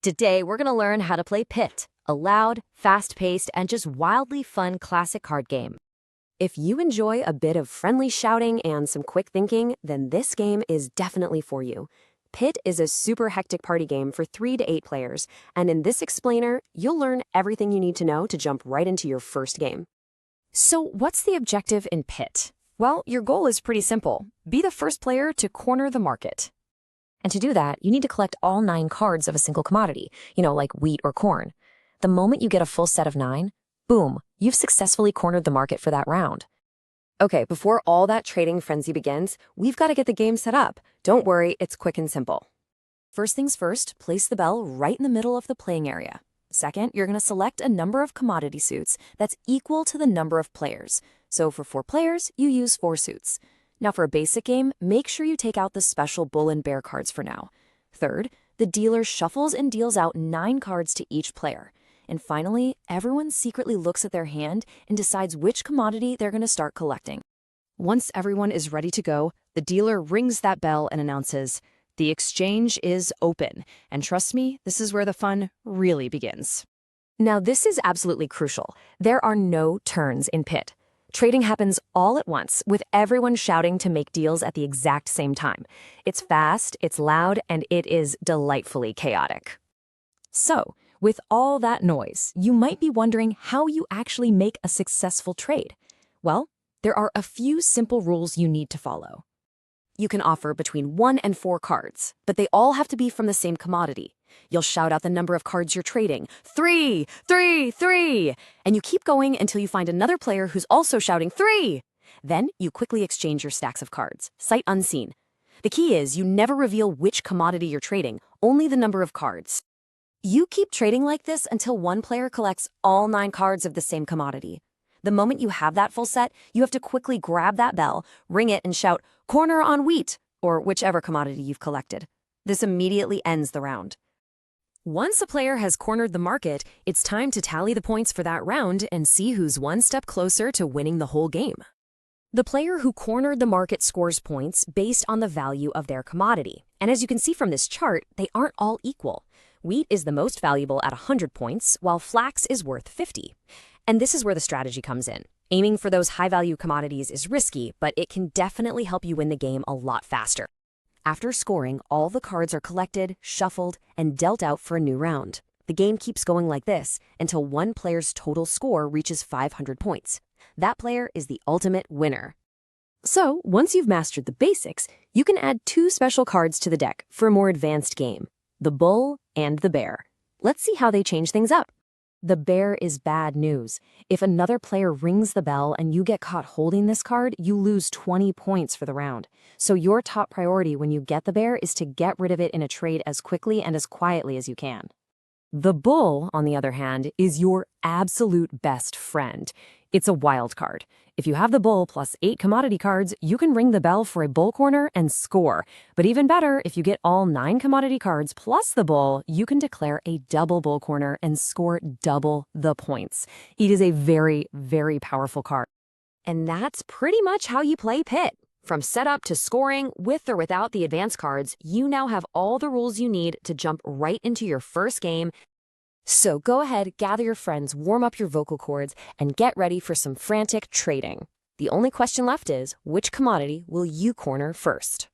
Today, we're going to learn how to play Pit, a loud, fast-paced, and just wildly fun classic card game. If you enjoy a bit of friendly shouting and some quick thinking, then this game is definitely for you. Pit is a super hectic party game for 3 to 8 players, and in this explainer, you'll learn everything you need to know to jump right into your first game. So what's the objective in Pit? Well, your goal is pretty simple. Be the first player to corner the market. And to do that, you need to collect all 9 cards of a single commodity, like wheat or corn. The moment you get a full set of 9, boom, you've successfully cornered the market for that round. Okay, before all that trading frenzy begins, we've got to get the game set up. Don't worry, it's quick and simple. First things first, place the bell right in the middle of the playing area. Second, you're going to select a number of commodity suits that's equal to the number of players. So for 4 players, you use 4 suits. Now for a basic game, make sure you take out the special bull and bear cards for now. Third, the dealer shuffles and deals out 9 cards to each player. And finally, everyone secretly looks at their hand and decides which commodity they're going to start collecting. Once everyone is ready to go, the dealer rings that bell and announces, "The exchange is open." And trust me, this is where the fun really begins. Now this is absolutely crucial. There are no turns in Pit. Trading happens all at once, with everyone shouting to make deals at the exact same time. It's fast, it's loud, and it is delightfully chaotic. So, with all that noise, you might be wondering how you actually make a successful trade. Well, there are a few simple rules you need to follow. You can offer between 1 and 4 cards, but they all have to be from the same commodity. You'll shout out the number of cards you're trading, 3, 3, 3, and you keep going until you find another player who's also shouting 3. Then you quickly exchange your stacks of cards, sight unseen. The key is you never reveal which commodity you're trading, only the number of cards. You keep trading like this until one player collects all 9 cards of the same commodity. The moment you have that full set, you have to quickly grab that bell, ring it, and shout, "Corner on wheat," or whichever commodity you've collected. This immediately ends the round. Once a player has cornered the market, it's time to tally the points for that round and see who's one step closer to winning the whole game. The player who cornered the market scores points based on the value of their commodity. And as you can see from this chart, they aren't all equal. Wheat is the most valuable at 100 points, while flax is worth 50. And this is where the strategy comes in. Aiming for those high-value commodities is risky, but it can definitely help you win the game a lot faster. After scoring, all the cards are collected, shuffled, and dealt out for a new round. The game keeps going like this until one player's total score reaches 500 points. That player is the ultimate winner. So, once you've mastered the basics, you can add 2 special cards to the deck for a more advanced game: the bull and the bear. Let's see how they change things up. The bear is bad news. If another player rings the bell and you get caught holding this card, you lose 20 points for the round. So your top priority when you get the bear is to get rid of it in a trade as quickly and as quietly as you can. The bull, on the other hand, is your absolute best friend. It's a wild card. If you have the bull plus 8 commodity cards, you can ring the bell for a bull corner and score. But even better, if you get all 9 commodity cards plus the bull, you can declare a double bull corner and score double the points. It is a very, very powerful card. And that's pretty much how you play Pit. From setup to scoring, with or without the advanced cards, you now have all the rules you need to jump right into your first game. So go ahead, gather your friends, warm up your vocal cords, and get ready for some frantic trading. The only question left is, which commodity will you corner first?